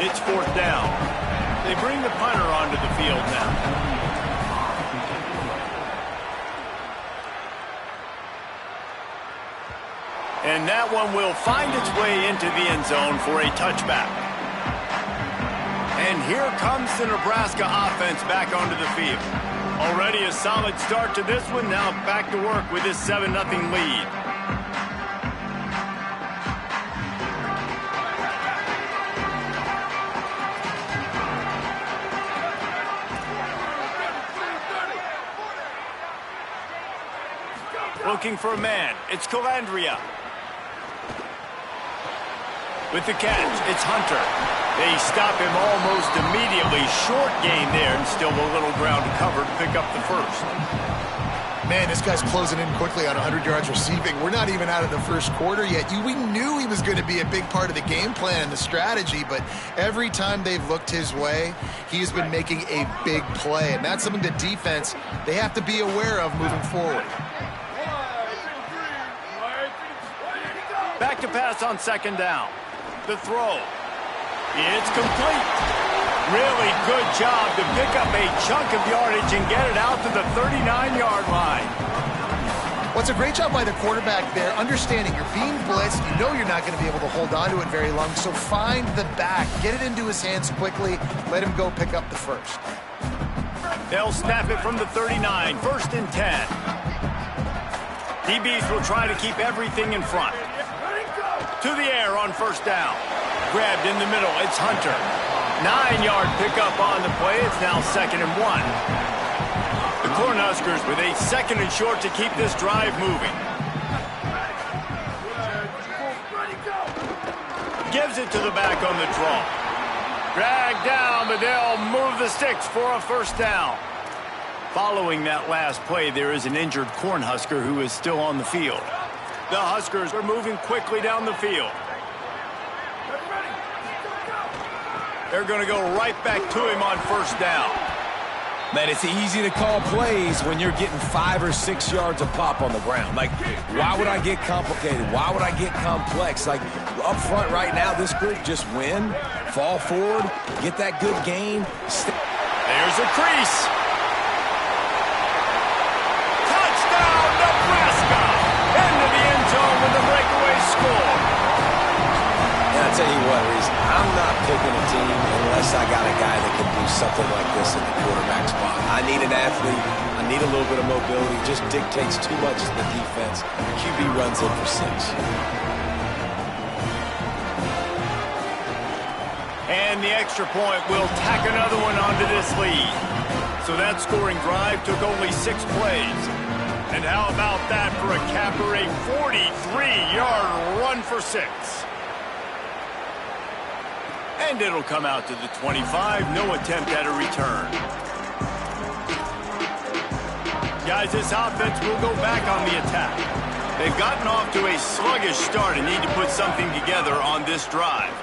It's fourth down. They bring the punter onto the field now. And that one will find its way into the end zone for a touchback. And here comes the Nebraska offense back onto the field. Already a solid start to this one. Now back to work with this 7-0 lead. Looking for a man. It's Calandria. With the catch, it's Hunter. They stop him almost immediately. Short gain there, and still a little ground to cover to pick up the first. Man, this guy's closing in quickly on 100 yards receiving. We're not even out of the first quarter yet. We knew he was going to be a big part of the game plan and the strategy, but every time they've looked his way, he has been making a big play, and that's something the defense, they have to be aware of moving forward. Back to pass on second down. The throw. It's complete. Really good job to pick up a chunk of yardage and get it out to the 39-yard line. Well, it's a great job by the quarterback there, understanding you're being blitzed. You know you're not going to be able to hold on to it very long, so find the back. Get it into his hands quickly. Let him go pick up the first. They'll snap it from the 39, first and 10. DBs will try to keep everything in front. To the air on first down. Grabbed in the middle, it's Hunter. 9-yard pickup on the play. It's now 2nd and 1. The Cornhuskers with a 2nd and short to keep this drive moving. Gives it to the back on the draw. Dragged down, but they'll move the sticks for a first down. Following that last play, there is an injured Cornhusker who is still on the field. The Huskers are moving quickly down the field. They're going to go right back to him on first down. Man, it's easy to call plays when you're getting 5 or 6 yards of pop on the ground. Like, why would I get complicated? Why would I get complex? Like, up front right now, this group just win, fall forward, get that good gain. There's a crease. Touchdown, Nebraska! Into the end zone with a breakaway score. And I tell you what, Reese, I'm not picking a team unless I got a guy that can do something like this in the quarterback spot. I need an athlete. I need a little bit of mobility. Just dictates too much to the defense. QB runs in for 6. And the extra point will tack another one onto this lead. So that scoring drive took only 6 plays. And how about that for a capper, a 43-yard run for 6. And it'll come out to the 25. No attempt at a return. Guys, this offense will go back on the attack. They've gotten off to a sluggish start and need to put something together on this drive.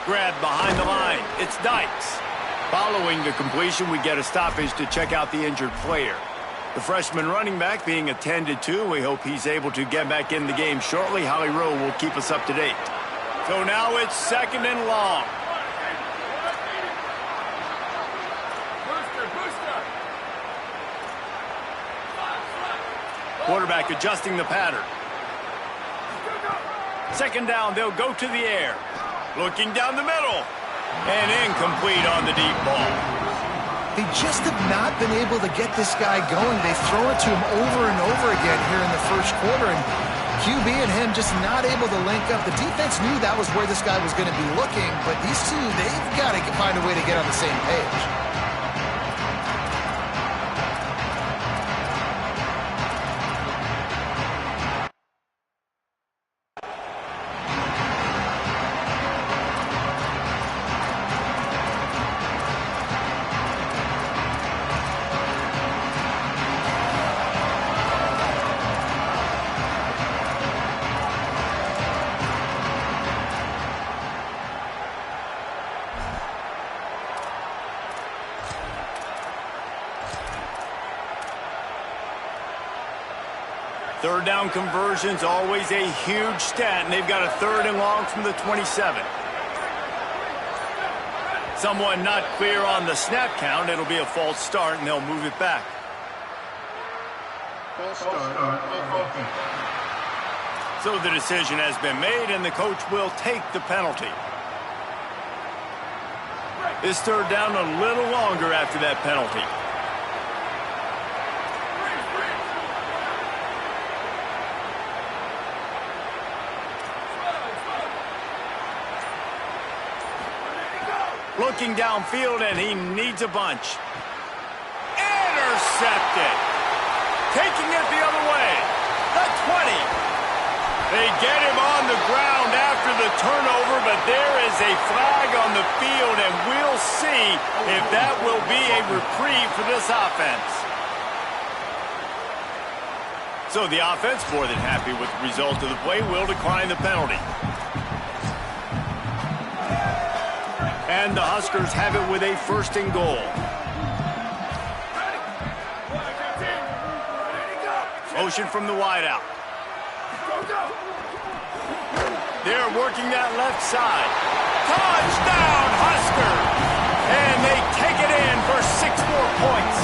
Grabbed behind the line. It's Dykes. Following the completion, we get a stoppage to check out the injured player. The freshman running back being attended to. We hope he's able to get back in the game shortly. Holly Rowe will keep us up to date. So now it's 2nd and long. Quarterback adjusting the pattern. 2nd down, they'll go to the air. Looking down the middle. And incomplete on the deep ball. They just have not been able to get this guy going. They throw it to him over and over again here in the first quarter, and QB and him just not able to link up. The defense knew that was where this guy was going to be looking, but these two, they've got to find a way to get on the same page. Third down conversions, always a huge stat, and they've got a 3rd and long from the 27. Someone not clear on the snap count. It'll be a false start, and they'll move it back. False start. So the decision has been made, and the coach will take the penalty. This third down a little longer after that penalty. Looking downfield, and he needs a bunch. Intercepted. Taking it the other way. The 20. They get him on the ground after the turnover, but there is a flag on the field, and we'll see if that will be a reprieve for this offense. So the offense, more than happy with the result of the play, will decline the penalty. And the Huskers have it with a 1st and goal. Motion from the wideout. They're working that left side. Touchdown, Huskers! And they take it in for 6 more points.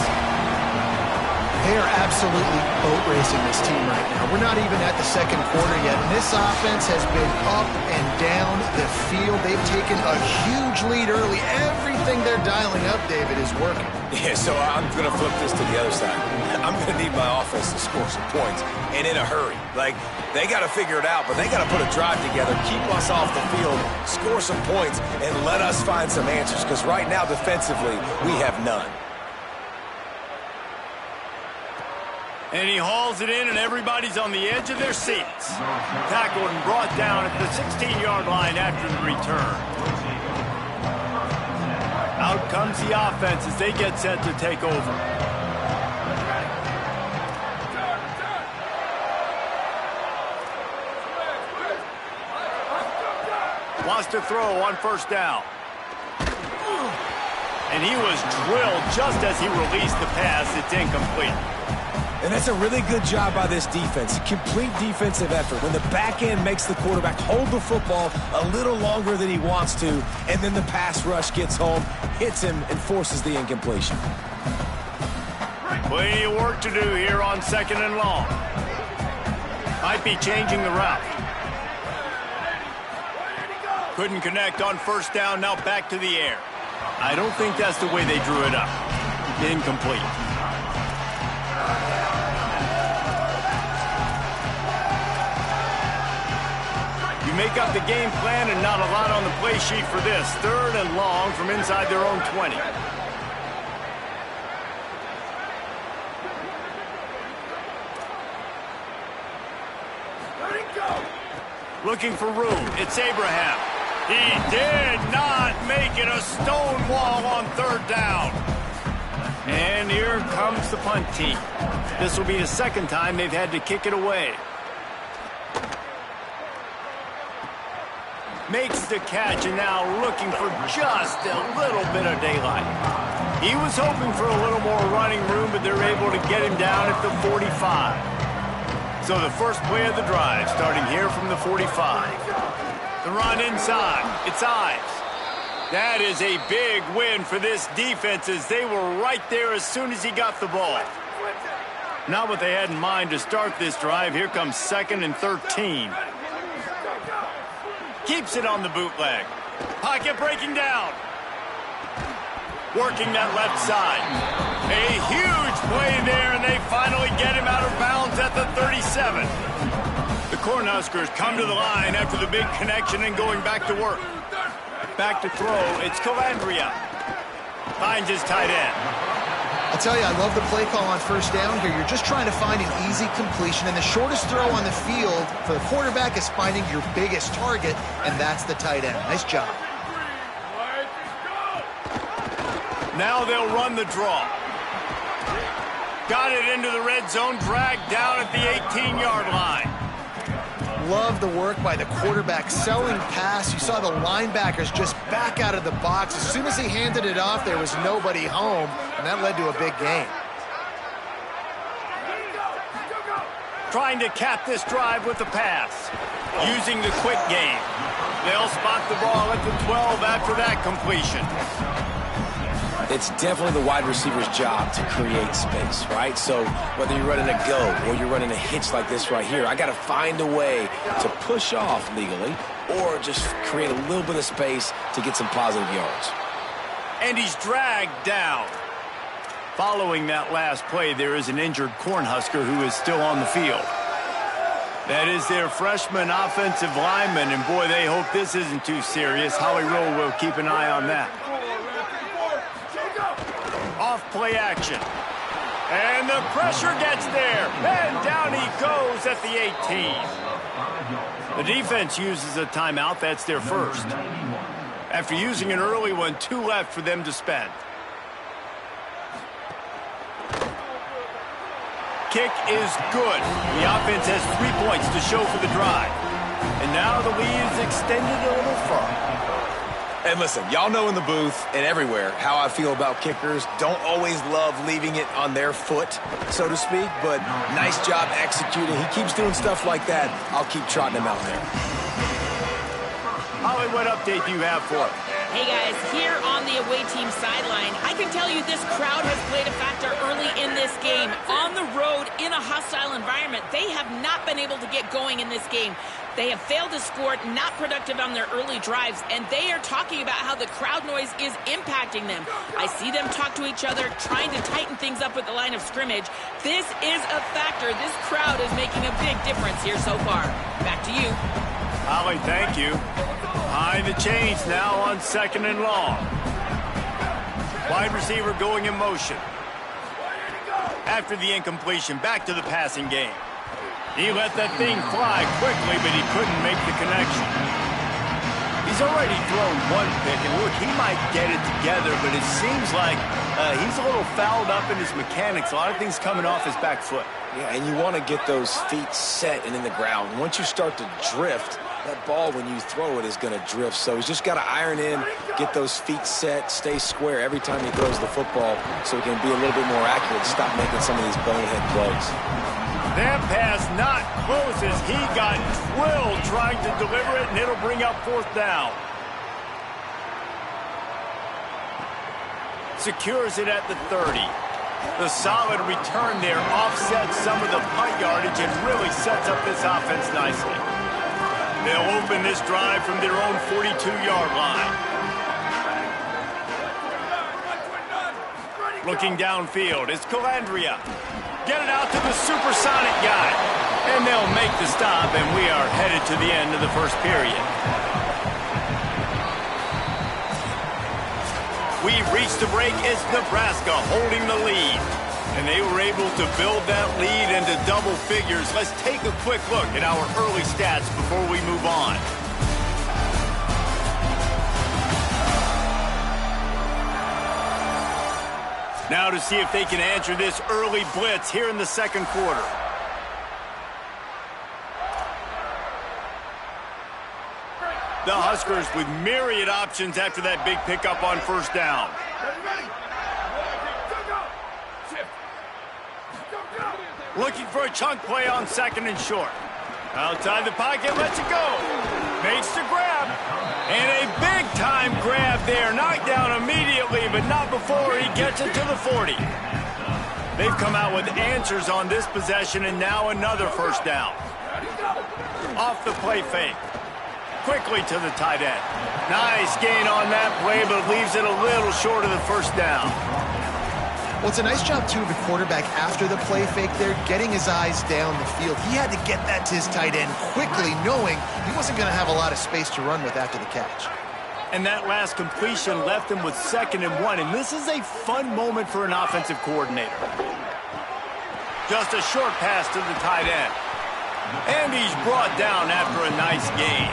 They are absolutely boat racing this team right now. We're not even at the 2nd quarter yet, and this offense has been up and down the field. They've taken a huge lead early. Everything they're dialing up, David, is working. Yeah, so I'm going to flip this to the other side. I'm going to need my offense to score some points, and in a hurry. Like, they got to figure it out, but they got to put a drive together, keep us off the field, score some points, and let us find some answers, because right now, defensively, we have none. And he hauls it in, and everybody's on the edge of their seats. Tackled and brought down at the 16-yard line after the return. Out comes the offense as they get set to take over. Wants to throw on 1st down. And he was drilled just as he released the pass. It's incomplete. And that's a really good job by this defense. Complete defensive effort. When the back end makes the quarterback hold the football a little longer than he wants to, and then the pass rush gets home, hits him, and forces the incompletion. Plenty of work to do here on 2nd and long. Might be changing the route. Couldn't connect on 1st down, now back to the air. I don't think that's the way they drew it up. Incomplete. You make up the game plan and not a lot on the play sheet for this. 3rd and long from inside their own 20. Looking for room. It's Abraham. He did not make it a stone wall on 3rd down. And here comes the punt team. This will be the 2nd time they've had to kick it away. Makes the catch, and now looking for just a little bit of daylight. He was hoping for a little more running room, but they're able to get him down at the 45. So the first play of the drive, starting here from the 45. The run inside. It's Ives. That is a big win for this defense, as they were right there as soon as he got the ball. Not what they had in mind to start this drive. Here comes 2nd and 13. Keeps it on the bootleg. Pocket breaking down. Working that left side. A huge play there, and they finally get him out of bounds at the 37. The Cornhuskers come to the line after the big connection and going back to work. Back to throw. It's Calandria. Finds his tight end. I'll tell you, I love the play call on 1st down here. You're just trying to find an easy completion, and the shortest throw on the field for the quarterback is finding your biggest target, and that's the tight end. Nice job. Now they'll run the draw. Got it into the red zone, dragged down at the 18-yard line. Love the work by the quarterback, selling pass. You saw the linebackers just back out of the box. As soon as he handed it off, there was nobody home, and that led to a big gain. Trying to cap this drive with the pass. Using the quick game. They'll spot the ball at the 12 after that completion. It's definitely the wide receiver's job to create space, right? So whether you're running a go or you're running a hitch like this right here, I got to find a way to push off legally or just create a little bit of space to get some positive yards. And he's dragged down. Following that last play, there is an injured Cornhusker who is still on the field. That is their freshman offensive lineman, and boy, they hope this isn't too serious. Howie Rowe will keep an eye on that. Off play action. And the pressure gets there. And down he goes at the 18. The defense uses a timeout. That's their first. After using an early one, 2 left for them to spend. Kick is good. The offense has 3 points to show for the drive. And now the lead is extended a little further. And listen, y'all know in the booth and everywhere how I feel about kickers. Don't always love leaving it on their foot, so to speak, but nice job executing. He keeps doing stuff like that. I'll keep trotting him out there. Holly, what update do you have for us? Hey guys, here on the away team sideline, I can tell you this crowd has played a factor early in this game. On the road, in a hostile environment, they have not been able to get going in this game. They have failed to score, not productive on their early drives, and they are talking about how the crowd noise is impacting them. I see them talk to each other, trying to tighten things up with the line of scrimmage. This is a factor. This crowd is making a big difference here so far. Back to you. Holly, thank you. Behind the chains now on 2nd and long. Wide receiver going in motion. After the incompletion, back to the passing game. He let that thing fly quickly, but he couldn't make the connection. He's already thrown 1 pick, and look, he might get it together, but it seems like he's a little fouled up in his mechanics. A lot of things coming off his back foot. Yeah, and you want to get those feet set and in the ground. Once you start to drift, that ball, when you throw it, is going to drift. So he's just got to iron in, get those feet set, stay square every time he throws the football so he can be a little bit more accurate, stop making some of these bonehead plays. That pass not close as he got drilled trying to deliver it, and it'll bring up 4th down. Secures it at the 30. The solid return there offsets some of the punt yardage and really sets up this offense nicely. They'll open this drive from their own 42-yard line. Looking downfield, it's Calandria. Get it out to the supersonic guy. And they'll make the stop, and we are headed to the end of the first period. We reached the break. It's Nebraska holding the lead. And they were able to build that lead into double figures. Let's take a quick look at our early stats before we move on. Now to see if they can answer this early blitz here in the 2nd quarter. The Huskers with myriad options after that big pickup on 1st down. Looking for a chunk play on 2nd and short. Outside the pocket, lets it go. Makes the grab. And a big-time grab there. Knocked down immediately, but not before he gets it to the 40. They've come out with answers on this possession, and now another 1st down. Off the play fake. Quickly to the tight end. Nice gain on that play, but leaves it a little short of the 1st down. Well, it's a nice job, too, of the quarterback after the play fake there, getting his eyes down the field. He had to get that to his tight end quickly, knowing he wasn't going to have a lot of space to run with after the catch. And that last completion left him with 2nd and 1, and this is a fun moment for an offensive coordinator. Just a short pass to the tight end. And he's brought down after a nice gain.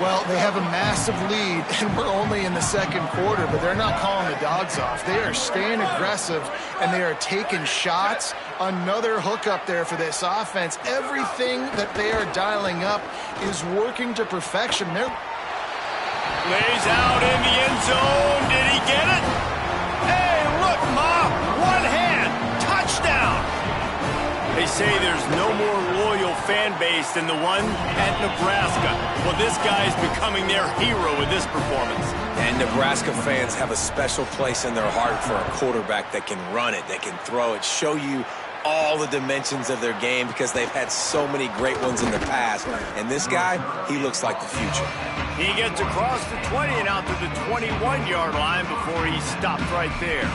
Well, they have a massive lead, and we're only in the 2nd quarter, but they're not calling the dogs off. They are staying aggressive, and they are taking shots. Another hookup there for this offense. Everything that they are dialing up is working to perfection. They're lays out in the end zone. Did he get it? Hey, look, Ma, one hand, touchdown. They say there's no more loyal fan base than the one at Nebraska. Well, this guy is becoming their hero with this performance. And Nebraska fans have a special place in their heart for a quarterback that can run it, that can throw it, show you all the dimensions of their game because they've had so many great ones in the past. And this guy, he looks like the future. He gets across the 20 and out to the 21-yard line before he stopped right there.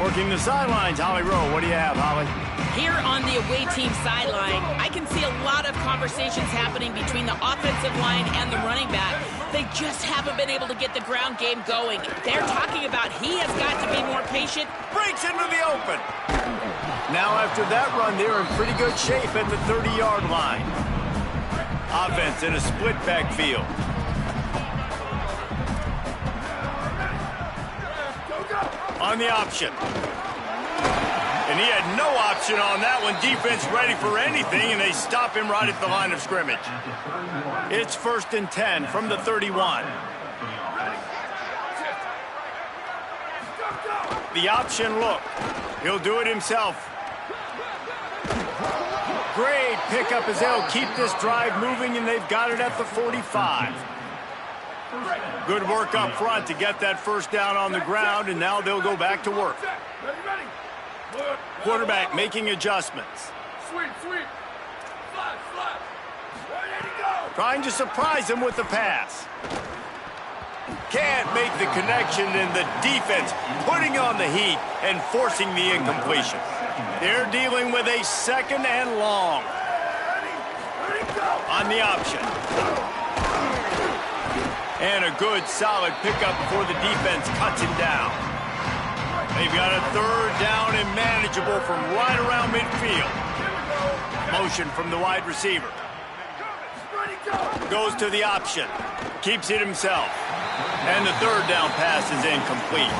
Working the sidelines, Holly Rowe. What do you have, Holly? Here on the away team sideline, I can see a lot of conversations happening between the offensive line and the running back. They just haven't been able to get the ground game going. They're talking about he has got to be more patient. Breaks into the open. Now after that run, they're in pretty good shape at the 30-yard line. Offense in a split backfield. On the option. And he had no option on that one. Defense ready for anything, and they stop him right at the line of scrimmage. It's 1st and 10 from the 31. The option look. He'll do it himself. Great pickup as they'll keep this drive moving, and they've got it at the 45. Good work up front to get that first down on the ground, and now they'll go back to work. Quarterback making adjustments. Trying to surprise him with the pass. Can't make the connection, and the defense putting on the heat and forcing the incompletion. They're dealing with a 2nd and long. On the option. And a good, solid pickup before the defense cuts him down. They've got a 3rd down and manageable from right around midfield. Motion from the wide receiver. Goes to the option. Keeps it himself. And the 3rd down pass is incomplete.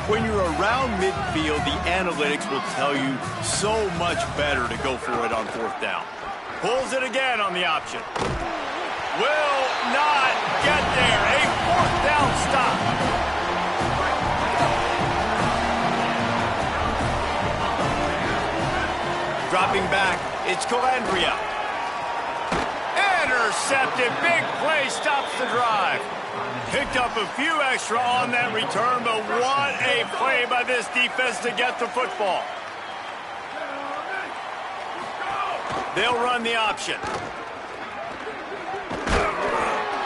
When you're around midfield, the analytics will tell you so much better to go for it on 4th down. Pulls it again on the option. Will not get there. A 4th down stop. Dropping back, it's Calandria. Intercepted. Big play stops the drive. Picked up a few extra on that return, but what a play by this defense to get the football. They'll run the option.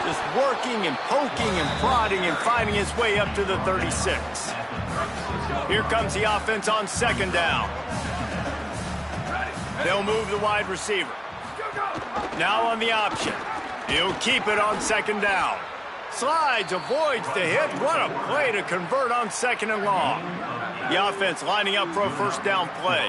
Just working and poking and prodding and finding his way up to the 36. Here comes the offense on 2nd down. They'll move the wide receiver. Now on the option. He'll keep it on 2nd down. Slides, avoids the hit. What a play to convert on 2nd and long. The offense lining up for a 1st down play.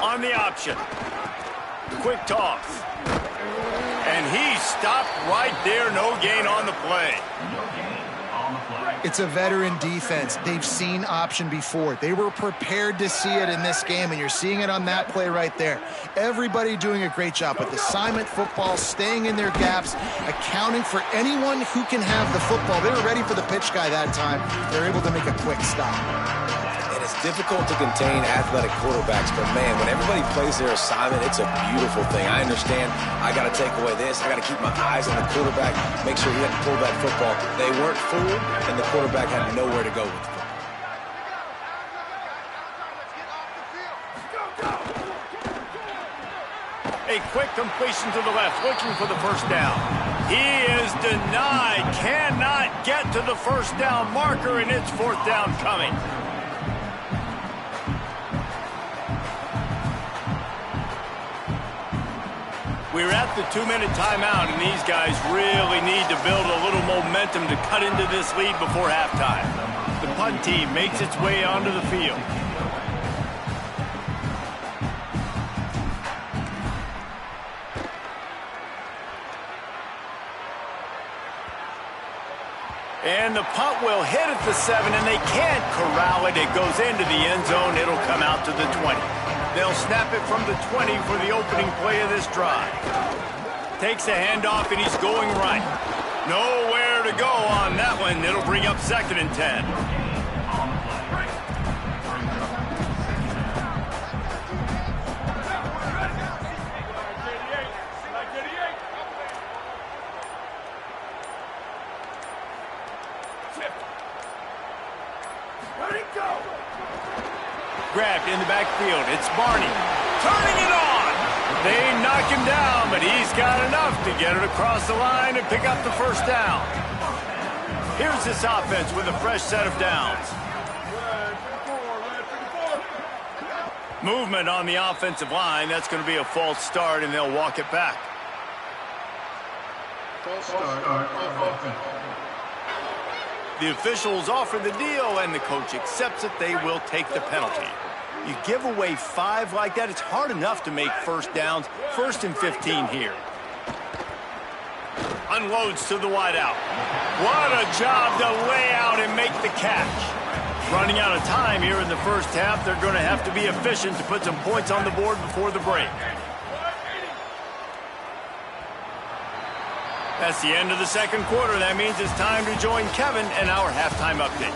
On the option. Quick toss. And he stopped right there. No gain on the play. It's a veteran defense. They've seen option before. They were prepared to see it in this game, and you're seeing it on that play right there. Everybody doing a great job with assignment football, staying in their gaps, accounting for anyone who can have the football. They were ready for the pitch guy that time. They're able to make a quick stop. And it's difficult to contain athletic quarterbacks, but man, when everybody plays their assignment, it's a beautiful thing. I understand I got to take away this. I got to keep my eyes on the quarterback, make sure he doesn't pull that football. They weren't fooled, and the quarterback had nowhere to go with the football. A quick completion to the left, looking for the 1st down. He is denied, cannot get to the 1st down marker, and it's 4th down coming. We're at the 2-minute timeout, and these guys really need to build a little momentum to cut into this lead before halftime. The punt team makes its way onto the field. And the punt will hit at the 7, and they can't corral it. It goes into the end zone. It'll come out to the 20. They'll snap it from the 20 for the opening play of this drive. Takes a handoff, and he's going right. Nowhere to go on that one. It'll bring up 2nd and 10. Grabbed in the backfield. It's Barney. Turning it on. They knock him down, but he's got enough to get it across the line and pick up the first down. Here's this offense with a fresh set of downs. Movement on the offensive line. That's going to be a false start, and they'll walk it back. False start on offense. The officials offer the deal, and the coach accepts it. They will take the penalty. You give away 5 like that, it's hard enough to make first downs. 1st and 15 here. Unloads to the wideout. What a job to lay out and make the catch. Running out of time here in the first half. They're going to have to be efficient to put some points on the board before the break. That's the end of the second quarter. That means it's time to join Kevin and our halftime update.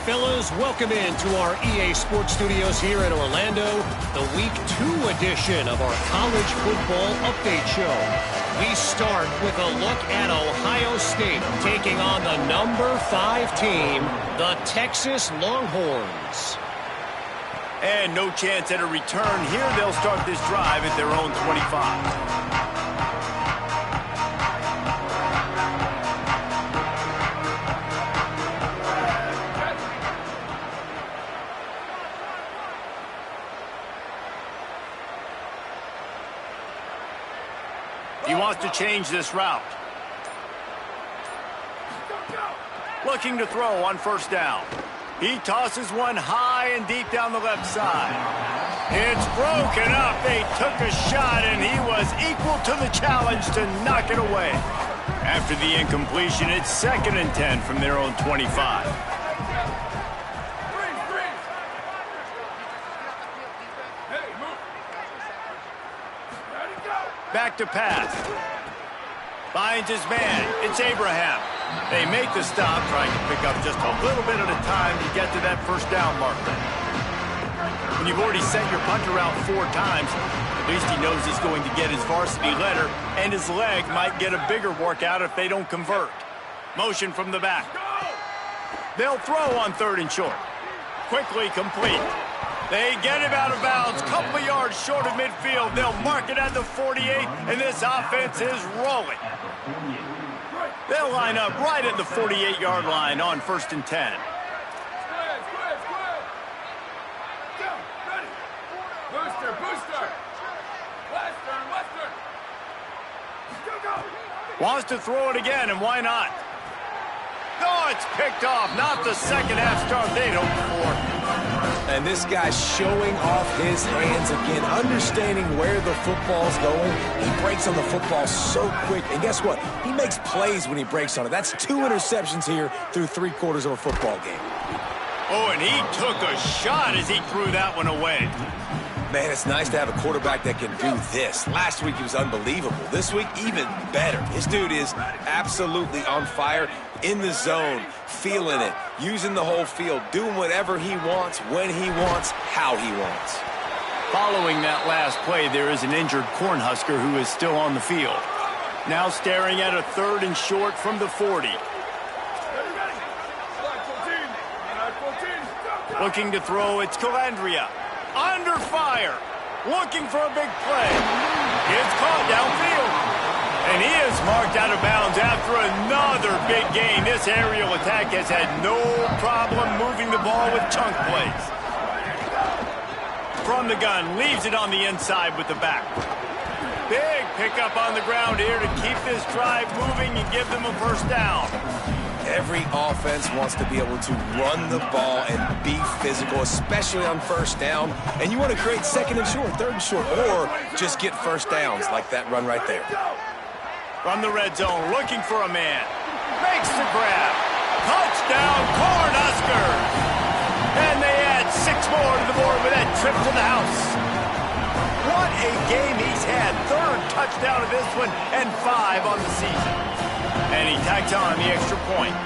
Fellas, welcome into our EA Sports Studios here in Orlando, the Week 2 edition of our College Football Update Show. We start with a look at Ohio State taking on the number 5 team, the Texas Longhorns. And no chance at a return here. They'll start this drive at their own 25. He wants to change this route. Looking to throw on first down. He tosses one high and deep down the left side. It's broken up. They took a shot, and he was equal to the challenge to knock it away. After the incompletion, it's 2nd and 10 from their own 25. Back to pass. Finds his man. It's Abraham. They make the stop, trying to pick up just a little bit at a time to get to that first down marker. When you've already sent your punter out 4 times, at least he knows he's going to get his varsity letter, and his leg might get a bigger workout if they don't convert. Motion from the back. They'll throw on 3rd and short. Quickly complete. They get him out of bounds, couple of yards short of midfield. They'll mark it at the 48, and this offense is rolling. They'll line up right at the 48-yard line on 1st and 10. Wants to throw it again, and why not? No, it's picked off. Not the second half start they'd hoped for. And this guy's showing off his hands again, understanding where the football's going. He breaks on the football so quick. And guess what? He makes plays when he breaks on it. That's 2 interceptions here through 3 quarters of a football game. Oh, and he took a shot as he threw that one away. Man, it's nice to have a quarterback that can do this. Last week he was unbelievable. This week, even better. This dude is absolutely on fire, in the zone, feeling it, using the whole field, doing whatever he wants, when he wants, how he wants. Following that last play, there is an injured Cornhusker who is still on the field. Now staring at a 3rd and short from the 40. Looking to throw, it's Calandria. Under fire. Looking for a big play. It's caught downfield. And he is marked out of bounds after another big gain. This aerial attack has had no problem moving the ball with chunk plays. From the gun, leaves it on the inside with the back. Big pickup on the ground here to keep this drive moving and give them a first down. Every offense wants to be able to run the ball and be physical, especially on first down. And you want to create 2nd and short, 3rd and short, or just get first downs like that run right there. From the red zone, looking for a man. Makes the grab. Touchdown, Cornhuskers! And they add 6 more to the board with that trip to the house. What a game he's had. Third touchdown of this one and 5 on the season. And he tacks on the extra point.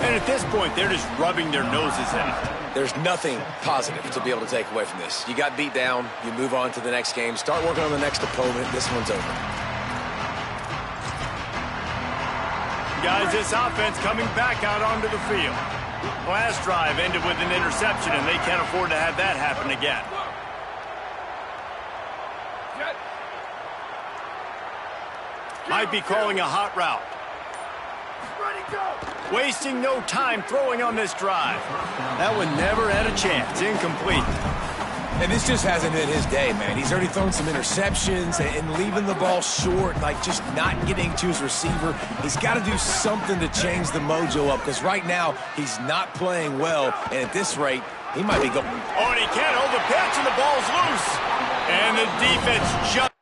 And at this point, they're just rubbing their noses in it. There's nothing positive to be able to take away from this. You got beat down. You move on to the next game. Start working on the next opponent. This one's over. Guys, this offense coming back out onto the field. Last drive ended with an interception, and they can't afford to have that happen again. Might be calling a hot route. Wasting no time throwing on this drive. That one never had a chance. Incomplete. And this just hasn't been his day, man. He's already thrown some interceptions and leaving the ball short, like just not getting to his receiver. He's got to do something to change the mojo up, because right now he's not playing well, and at this rate, he might be going. Oh, and he can't hold the pitch, and the ball's loose. And the defense just